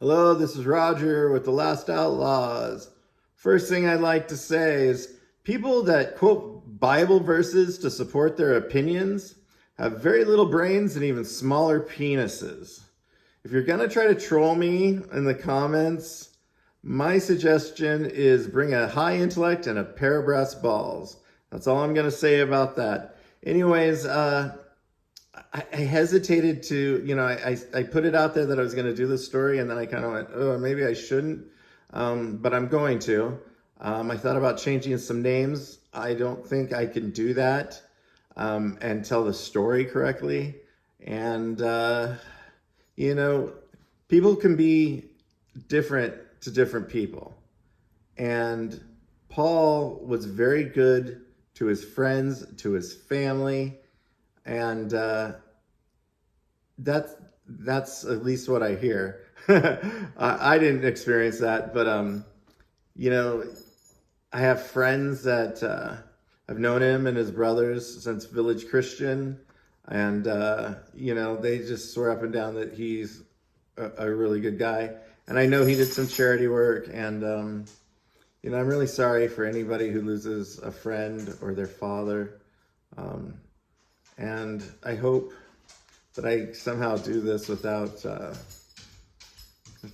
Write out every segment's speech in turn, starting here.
Hello, this is Roger with the Last Outlaws. First thing I'd like to say is people that quote Bible verses to support their opinions have very little brains and even smaller penises. If you're gonna try to troll me in the comments, my suggestion is bring a high intellect and a pair of brass balls. That's all I'm gonna say about that. Anyways, I hesitated to, I put it out there that I was going to do this story, and then I kind of went, oh, maybe I shouldn't, but I'm going to. I thought about changing some names. I don't think I can do that and tell the story correctly. And, people can be different to different people. And Paul was very good to his friends, to his family. And that's at least what I hear. I didn't experience that, but I have friends that have known him and his brothers since Village Christian, and they just swear up and down that he's a really good guy. And I know he did some charity work, and I'm really sorry for anybody who loses a friend or their father. And I hope that I somehow do this without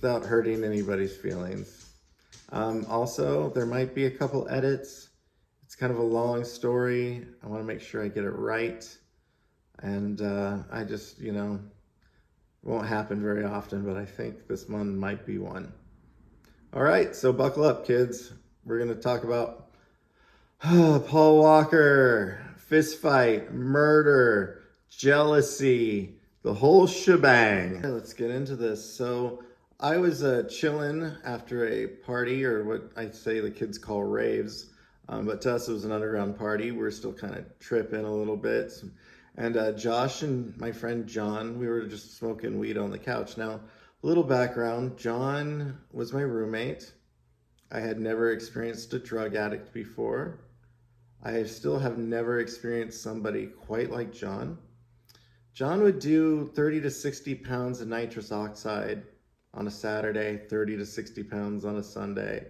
hurting anybody's feelings. Also, there might be a couple edits. It's kind of a long story. I want to make sure I get it right. And I just, won't happen very often, but I think this one might be one. All right, so buckle up, kids. We're going to talk about Paul Walker. Fist fight, murder, jealousy, the whole shebang. Let's get into this. So I was chilling after a party, or what I say the kids call raves, but to us it was an underground party. We're still kind of tripping a little bit. And Josh and my friend John, we were just smoking weed on the couch. Now, a little background, John was my roommate. I had never experienced a drug addict before. I still have never experienced somebody quite like John. John would do 30 to 60 pounds of nitrous oxide on a Saturday, 30 to 60 pounds on a Sunday,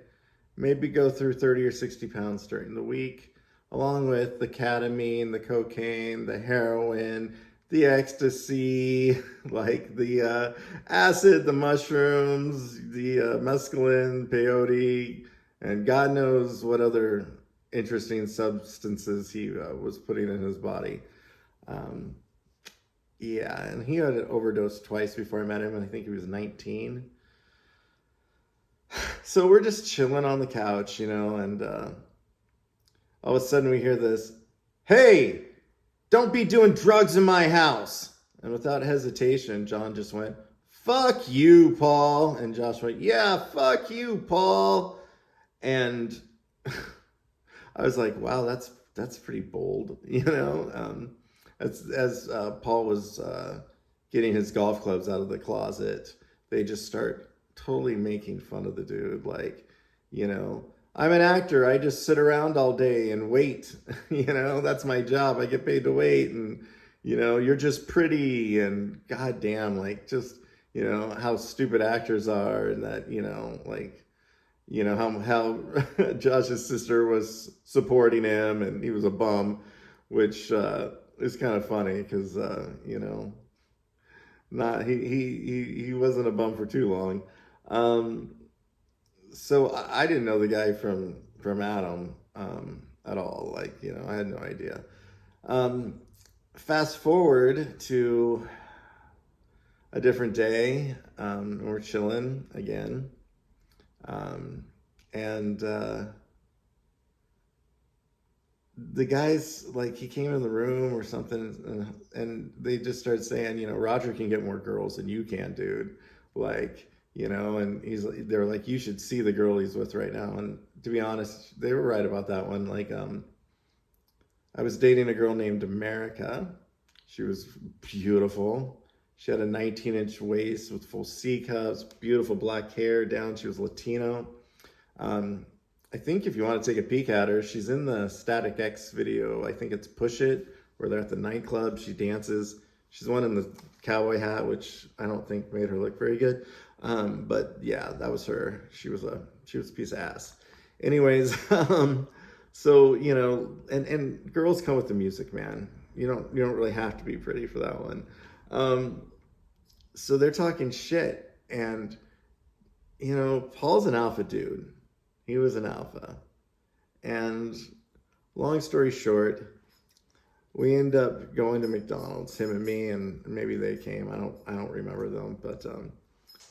maybe go through 30 or 60 pounds during the week, along with the ketamine, the cocaine, the heroin, the ecstasy, like the acid, the mushrooms, the mescaline, peyote, and God knows what other interesting substances he was putting in his body. And he had overdosed twice before I met him, and I think he was 19. So we're just chilling on the couch, and all of a sudden we hear this, "Hey, don't be doing drugs in my house." And without hesitation, John just went, "Fuck you, Paul." And Josh went, "Yeah, fuck you, Paul." And I was like, wow, that's pretty bold, As Paul was getting his golf clubs out of the closet, they just start totally making fun of the dude. Like, I'm an actor. I just sit around all day and wait. That's my job. I get paid to wait. And, you're just pretty, and goddamn, like, just, how stupid actors are, and that, how Josh's sister was supporting him and he was a bum, which is kind of funny because not he wasn't a bum for too long. So I didn't know the guy from Adam at all. Like, I had no idea. Fast forward to a different day. We're chilling again. The guys, like, he came in the room or something, and they just started saying, Roger can get more girls than you can, dude. Like, and they were like, you should see the girl he's with right now. And to be honest, they were right about that one. Like, I was dating a girl named America. She was beautiful. She had a 19-inch waist with full C cups, beautiful black hair down. She was Latino. I think if you want to take a peek at her, she's in the Static X video. I think it's Push It, where they're at the nightclub. She dances. She's one in the cowboy hat, which I don't think made her look very good. But yeah, that was her. She was a piece of ass. Anyways, so and girls come with the music, man. You don't really have to be pretty for that one. So they're talking shit, and Paul's an alpha dude. He was an alpha, and long story short, we end up going to McDonald's, him and me, and maybe they came. I don't remember them, but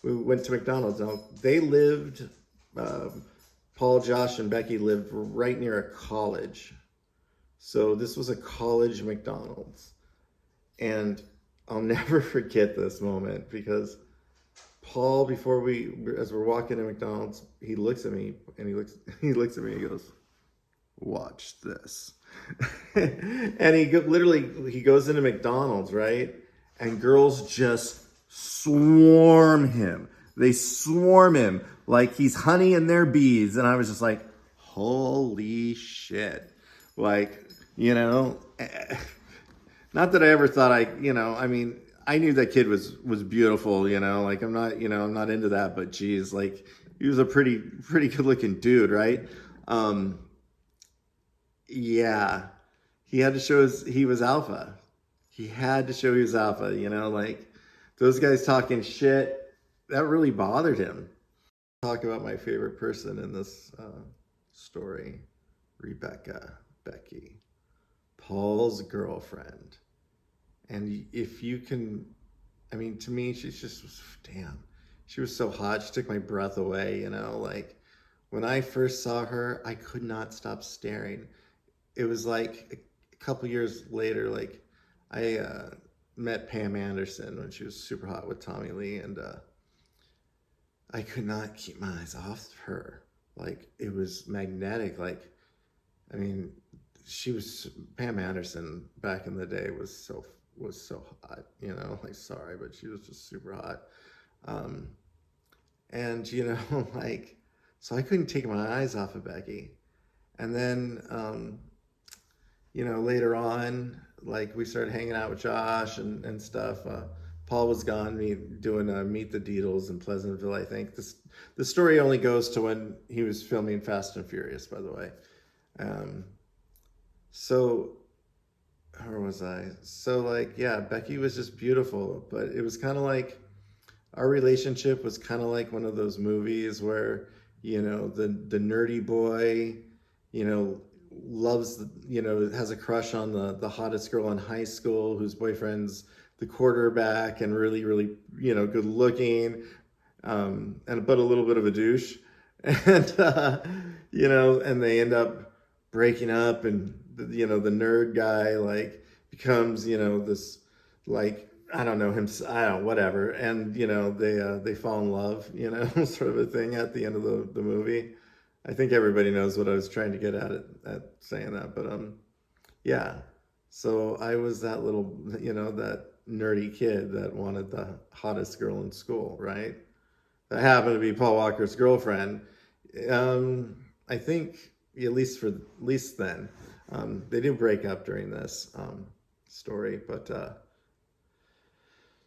we went to McDonald's. Now they lived, Paul, Josh, and Becky lived right near a college, so this was a college McDonald's, and I'll never forget this moment because Paul, as we're walking to McDonald's, he looks at me and he looks at me and he goes, "Watch this." And he goes into McDonald's, right? And girls just swarm him. They swarm him like he's honey and they're bees. And I was just like, holy shit. Like, not that I ever thought I knew that kid was beautiful, like I'm not into that, but geez, like he was a pretty good looking dude, right? Yeah, he had to show he was alpha. He had to show he was alpha, like those guys talking shit, that really bothered him. Talk about my favorite person in this story, Becky, Paul's girlfriend. And if you can, to me, she was so hot. She took my breath away, like when I first saw her, I could not stop staring. It was like a couple years later, like I met Pam Anderson when she was super hot with Tommy Lee, and I could not keep my eyes off her. Like it was magnetic. Like, Pam Anderson back in the day was so hot, like sorry, but she was just super hot. And like, so I couldn't take my eyes off of Becky. And then, later on, like we started hanging out with Josh and stuff. Paul was gone, doing Meet the Deedles in Pleasantville, I think. The story only goes to when he was filming Fast and Furious, by the way. So, where was I? So, like, yeah, Becky was just beautiful, but it was kind of like, our relationship was kind of like one of those movies where, the nerdy boy, loves, has a crush on the hottest girl in high school whose boyfriend's the quarterback and really, really, good looking, but a little bit of a douche. And, and they end up breaking up, and, the nerd guy, like, becomes, this, like, I don't know, whatever. And, they fall in love, sort of a thing at the end of the movie. I think everybody knows what I was trying to get at saying that, but yeah. So I was that little, that nerdy kid that wanted the hottest girl in school, right? That happened to be Paul Walker's girlfriend. I think at least then, they did break up during this story, but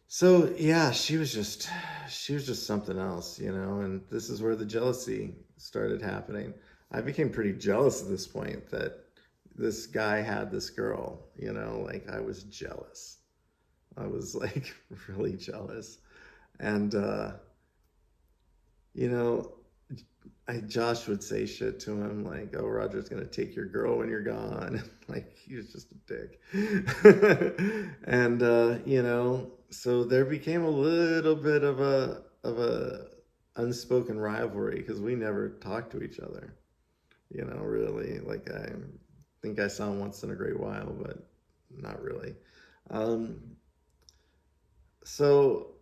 so yeah, she was just something else, and this is where the jealousy started happening. I became pretty jealous at this point that this guy had this girl, like I was jealous. I was like really jealous. And Josh would say shit to him like, "Oh, Roger's gonna take your girl when you're gone." Like he was just a dick. And so there became a little bit of a unspoken rivalry because we never talked to each other. Really. Like I think I saw him once in a great while, but not really. So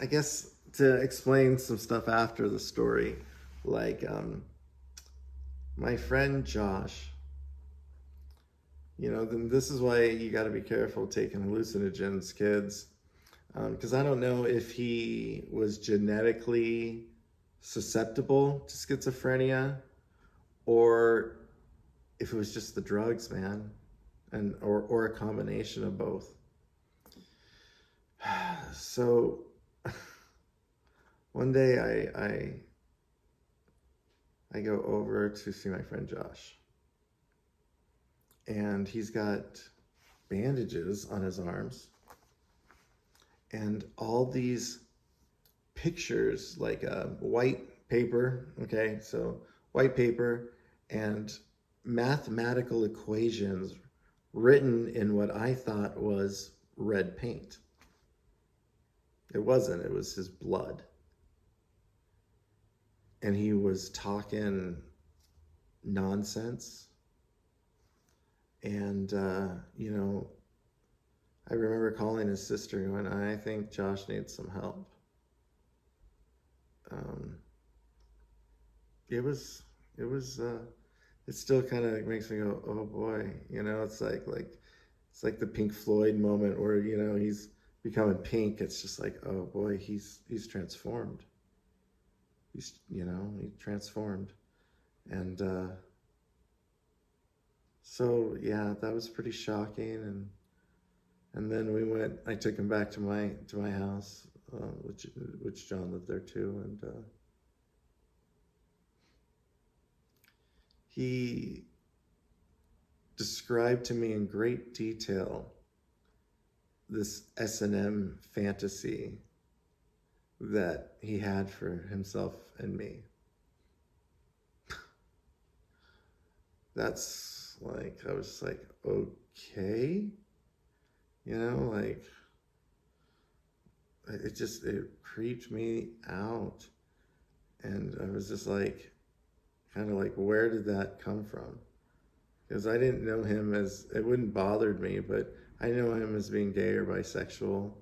I guess to explain some stuff after the story, like my friend Josh, then this is why you got to be careful taking hallucinogens, kids, because I don't know if he was genetically susceptible to schizophrenia or if it was just the drugs, man, or a combination of both. So one day I go over to see my friend Josh, and he's got bandages on his arms and all these pictures, like white paper, okay? So white paper and mathematical equations written in what I thought was red paint. It wasn't, it was his blood. And he was talking nonsense. And, I remember calling his sister going, I think Josh needs some help. It was, it still kind of makes me go, oh boy, it's like the Pink Floyd moment where, he's becoming pink. It's just like, oh boy, he's transformed. He transformed. And, so yeah, that was pretty shocking. And then I took him back to my house, which John lived there too. And, he described to me in great detail this S&M fantasy that he had for himself and me. That's like, I was like, okay, it creeped me out. And I was just like, kind of like, where did that come from? Because I didn't know him it wouldn't bothered me, but I know him as being gay or bisexual.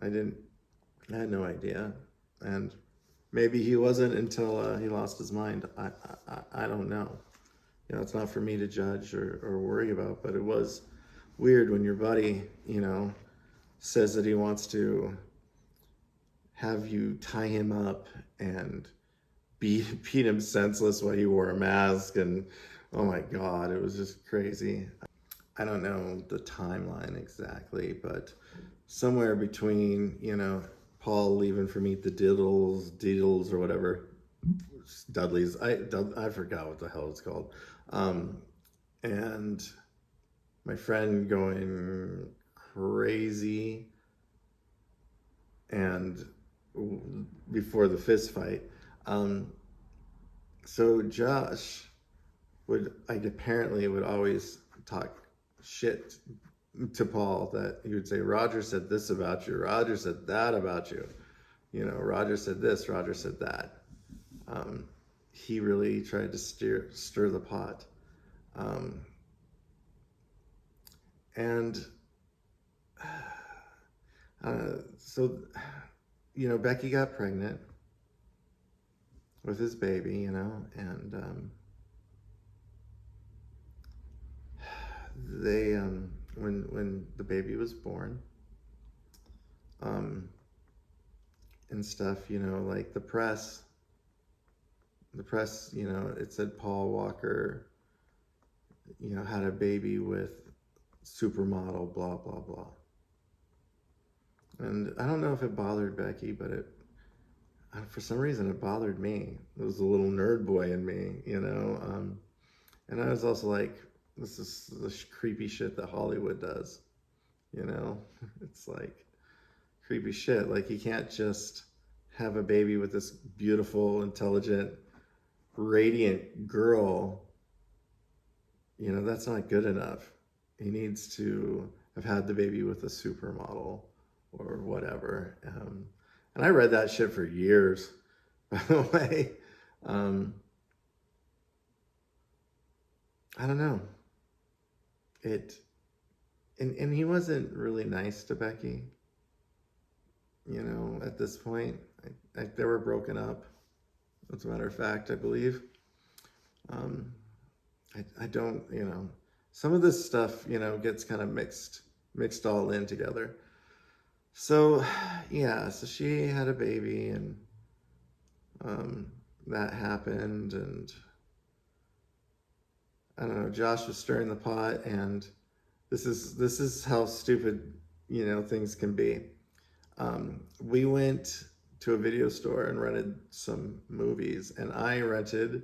I had no idea. And maybe he wasn't until he lost his mind. I don't know. It's not for me to judge or worry about, but it was weird when your buddy, says that he wants to have you tie him up and beat him senseless while he wore a mask. And oh my God, it was just crazy. I don't know the timeline exactly, but somewhere between, Paul leaving for Meet the Diddles or whatever, Dudley's, I forgot what the hell it's called. And my friend going crazy and before the fist fight. So Josh apparently would always talk shit to Paul, that he would say, Roger said this about you, Roger said that about you, Roger said this, Roger said that. He really tried to stir the pot. So Becky got pregnant with his baby, and they when the baby was born, and stuff, like the press, it said Paul Walker, had a baby with supermodel, blah blah blah. And I don't know if it bothered Becky, but for some reason it bothered me. It was a little nerd boy in me, and I was also like, this is the creepy shit that Hollywood does, It's like creepy shit. Like, you can't just have a baby with this beautiful, intelligent, radiant girl. That's not good enough. He needs to have had the baby with a supermodel or whatever. And I read that shit for years, by the way. I don't know. And he wasn't really nice to Becky, at this point. They were broken up, as a matter of fact, I believe. I don't, some of this stuff, gets kind of mixed all in together. So, yeah, so she had a baby, and that happened, and I don't know, Josh was stirring the pot, and this is how stupid, things can be. we went to a video store and rented some movies, and I rented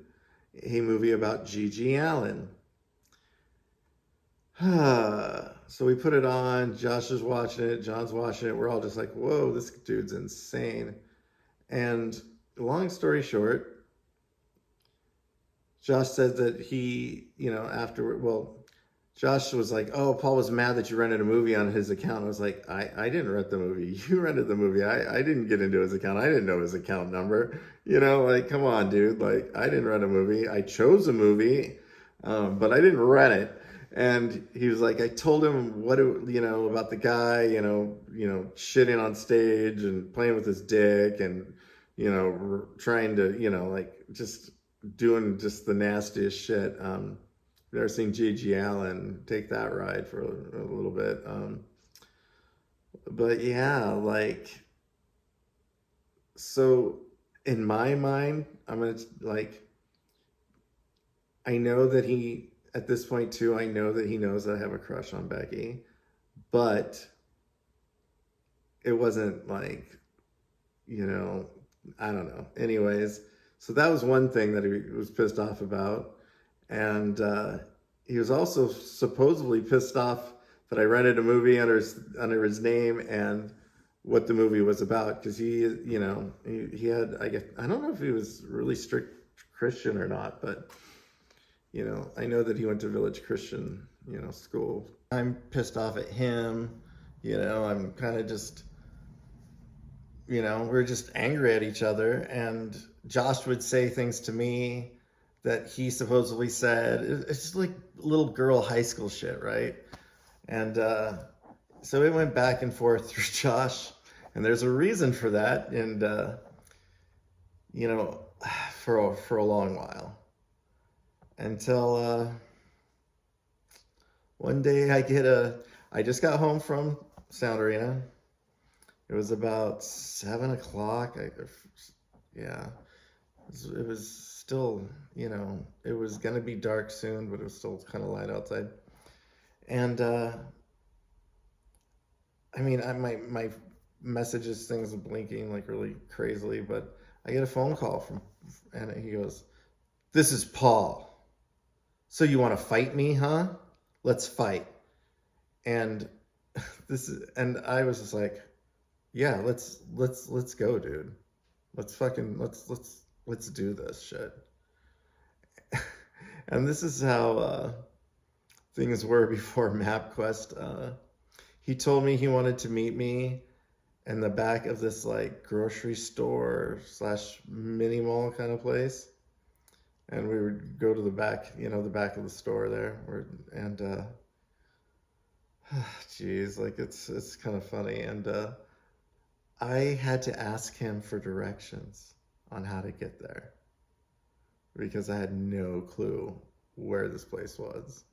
a movie about Gigi Allen. So we put it on. Josh is watching it. John's watching it. We're all just like, whoa, this dude's insane. And long story short, Josh said that he, afterward, Josh was like, oh, Paul was mad that you rented a movie on his account. I was like, I didn't rent the movie. You rented the movie. I didn't get into his account. I didn't know his account number. Come on, dude. Like, I didn't rent a movie. I chose a movie, but I didn't rent it. And he was like, I told him about the guy, shitting on stage and playing with his dick and, trying to, just doing just the nastiest shit. I've never seen Gigi Allen take that ride for a little bit. But yeah, so in my mind, I know that at this point too, I know that he knows that I have a crush on Becky, but it wasn't I don't know. Anyways, so that was one thing that he was pissed off about. And he was also supposedly pissed off that I rented a movie under his name and what the movie was about. Because he had, I guess, I don't know if he was really strict Christian or not, but I know that he went to Village Christian, school. I'm pissed off at him. I'm kind of just, we're just angry at each other. And Josh would say things to me that he supposedly said. It's just like little girl high school shit, right? And so it went back and forth through Josh. And there's a reason for that. And, for a long while. Until one day I just got home from Sound Arena. It was about 7 o'clock. Yeah. It was still, it was going to be dark soon, but it was still kind of light outside. And, my messages, things are blinking like really crazily, but I get a phone call and he goes, "This is Paul. So you want to fight me, huh? Let's fight." And I was just like, yeah, let's go, dude. Let's do this shit. And this is how things were before MapQuest. He told me he wanted to meet me in the back of this grocery store / mini mall kind of place. And we would go to the back, the back of the store there. Geez, it's kind of funny. And I had to ask him for directions on how to get there because I had no clue where this place was.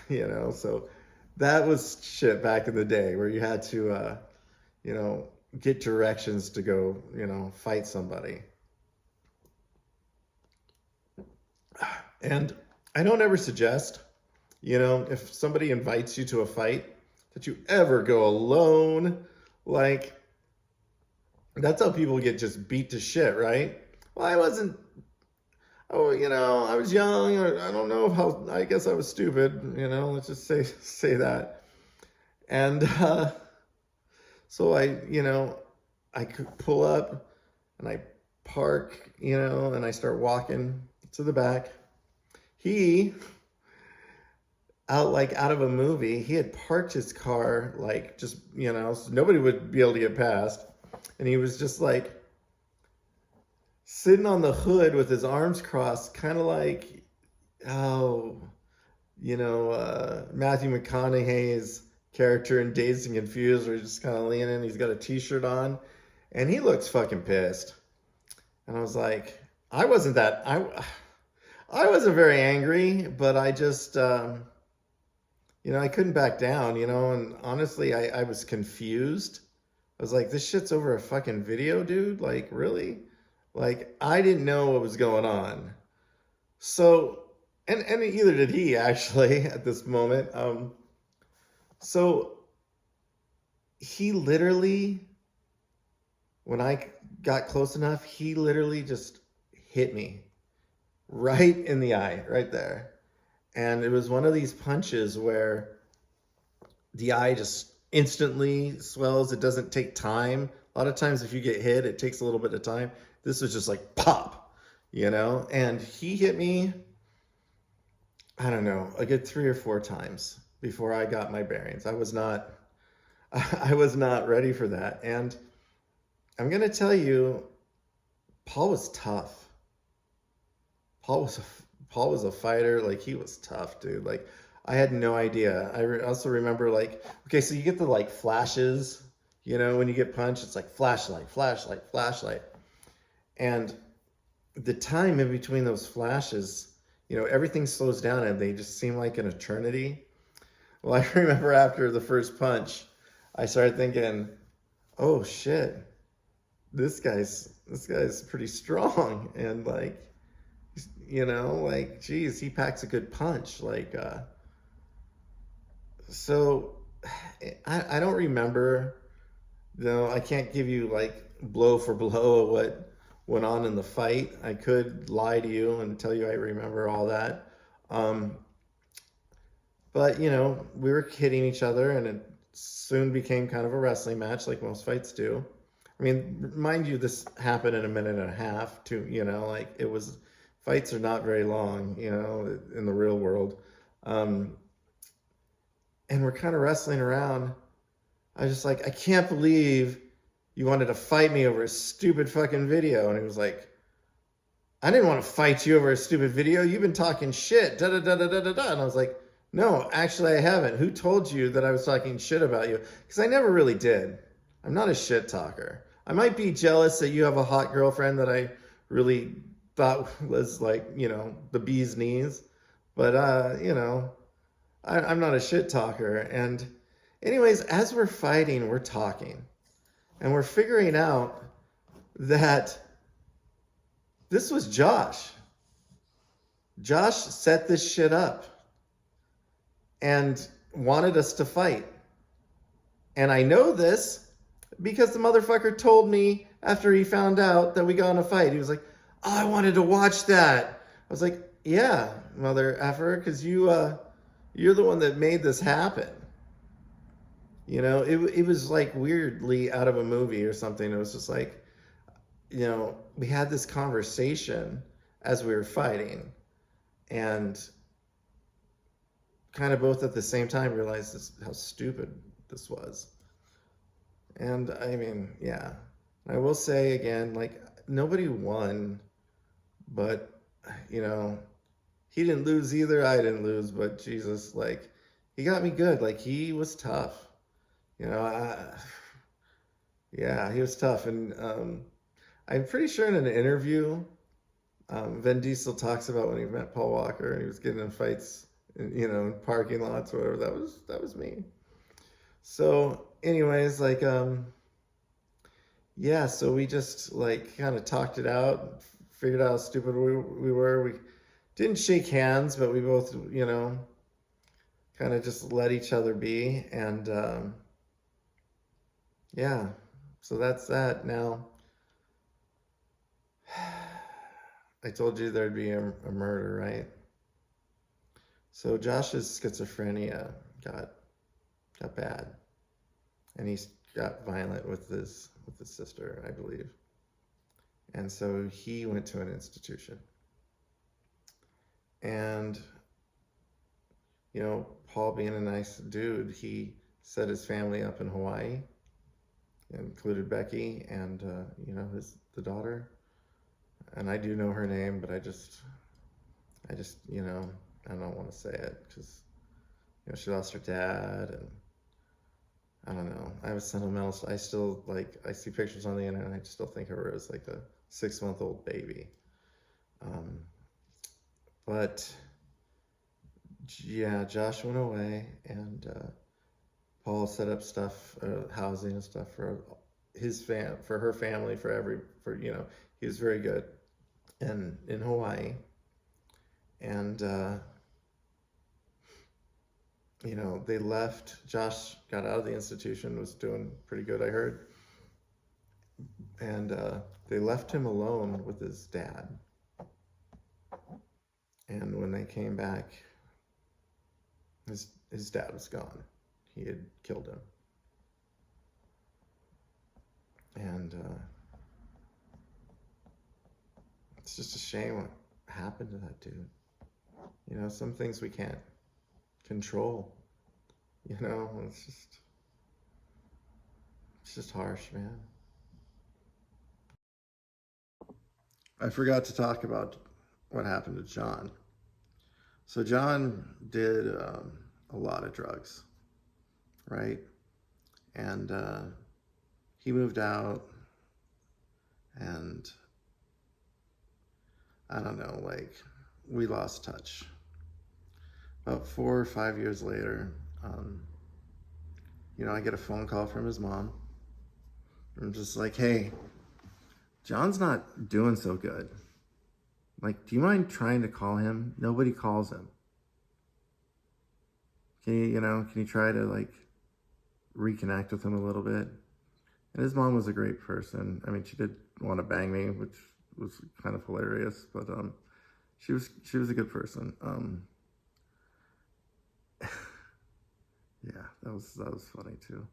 So that was shit back in the day where you had to, get directions to go, fight somebody. And I don't ever suggest, if somebody invites you to a fight, that you ever go alone. That's how people get just beat to shit, right? Well, I was young, or I don't know I guess I was stupid, let's just say that. And so I could pull up and I park, and I start walking to the back. He, out of a movie, he had parked his car, just, so nobody would be able to get past. And he was just sitting on the hood with his arms crossed, kind of Matthew McConaughey's character in Dazed and Confused, where he's just kind of leaning, he's got a t-shirt on, and he looks fucking pissed. And I was like, I wasn't very angry, but I just, I couldn't back down, and honestly, I was confused. I was like, this shit's over a fucking video, dude? Really? I didn't know what was going on. So, and either did he, actually, at this moment. So, he literally when I got close enough, he literally just hit me right in the eye, right there. And it was one of these punches where the eye just instantly swells. It doesn't take time. A lot of times, if you get hit, it takes a little bit of time. This was just like pop, you know? And he hit me, I don't know, a good 3 or 4 times before I got my bearings. I was not, I was not ready for that. And I'm gonna tell you, Paul was tough. Paul was a Paul was a fighter. Like, he was tough, dude. Like, I had no idea. Also remember, like, okay, so you get the like flashes, you know, when you get punched, it's like flashlight, flashlight, flashlight. And the time in between those flashes, you know, everything slows down and they just seem like an eternity. Well, I remember after the first punch, I started thinking, oh shit, this guy's pretty strong. And like, you know, like, geez, he packs a good punch. Like, so I don't remember, though. I can't give you like blow for blow of what went on in the fight. I could lie to you and tell you I remember all that. Um, but, you know, we were hitting each other and it soon became kind of a wrestling match like most fights do. I mean, mind you, this happened in a minute and a half too, you know, like it was, fights are not very long, you know, in the real world. Um, and we're kind of wrestling around. I was just like, I can't believe you wanted to fight me over a stupid fucking video. And he was like, I didn't want to fight you over a stupid video. You've been talking shit, da da da da da da da. And I was like, no, actually I haven't. Who told you that I was talking shit about you? Because I never really did. I'm not a shit talker. I might be jealous that you have a hot girlfriend that I really thought was like, you know, the bee's knees. But, you know, I'm not a shit talker. And anyways, as we're fighting, we're talking. And we're figuring out that this was Josh. Josh set this shit up and wanted us to fight. And I know this because the motherfucker told me after he found out that we got in a fight. He was like, oh, I wanted to watch that. I was like, yeah, mother effer, because you're the one that made this happen. You know, it was like weirdly out of a movie or something. It was just like, you know, we had this conversation as we were fighting and kind of both at the same time realized how stupid this was. And I mean, yeah, I will say again, like, nobody won, but, you know, he didn't lose either. I didn't lose, but Jesus, like, he got me good. Like, he was tough. You know, yeah, he was tough. And I'm pretty sure in an interview, Vin Diesel talks about when he met Paul Walker and he was getting in fights, you know, in parking lots or whatever. That was me. So, anyways, like, yeah. So we just like kind of talked it out, figured out how stupid we were. We didn't shake hands, but we both, you know, kind of just let each other be. And yeah. So that's that. Now, I told you there'd be a murder, right? So Josh's schizophrenia got bad, and he got violent with his sister, I believe. And so he went to an institution. And, you know, Paul being a nice dude, he set his family up in Hawaii, included Becky and, you know, the daughter. And I do know her name, but I just, you know, I don't want to say it because, you know, she lost her dad, and I don't know. I have a sentimental. I still like. I see pictures on the internet, and I still think of her as like a 6-month-old baby. But yeah, Josh went away, and Paul set up stuff, housing and stuff for for her family, for you know. He was very good, and in Hawaii, and you know, they left. Josh got out of the institution, was doing pretty good, I heard. And they left him alone with his dad. And when they came back, his dad was gone. He had killed him. And it's just a shame what happened to that dude. You know, some things we can't control. You know, it's just harsh, man. I forgot to talk about what happened to John. So John did a lot of drugs, right? And he moved out, and I don't know, like, we lost touch. About 4 or 5 years later, you know, I get a phone call from his mom. I'm just like, hey, John's not doing so good. Like, do you mind trying to call him? Nobody calls him. Can you try to, like, reconnect with him a little bit? And his mom was a great person. I mean, she did want to bang me, which was kind of hilarious, but she was a good person. Yeah, that was funny too.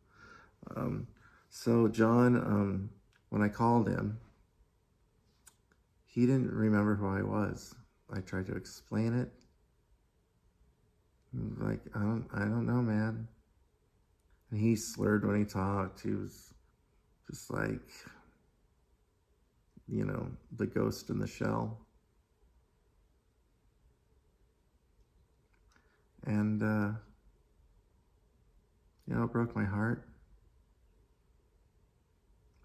So John, when I called him, he didn't remember who I was. I tried to explain it. He was like, I don't know, man. And he slurred when he talked. He was just like, you know, the ghost in the shell. And, you know, it broke my heart.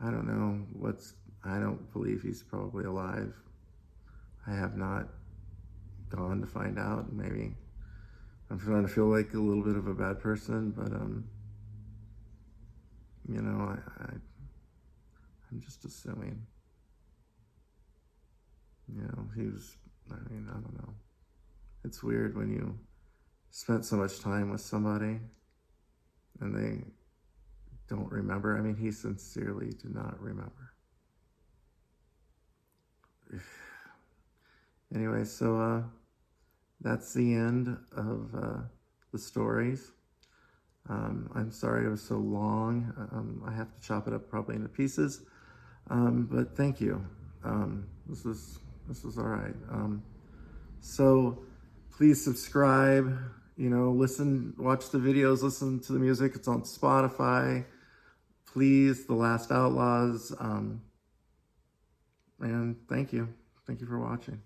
I don't know I don't believe he's probably alive. I have not gone to find out. Maybe I'm starting to feel like a little bit of a bad person, but, you know, I'm just assuming. You know, I don't know. It's weird when you spent so much time with somebody and they don't remember. I mean, he sincerely did not remember. Anyway, so that's the end of the stories. I'm sorry it was so long. I have to chop it up probably into pieces. But thank you. This was all right. So please subscribe, you know, watch the videos, listen to the music. It's on Spotify. Please, The Last Outlaws. And thank you. Thank you for watching.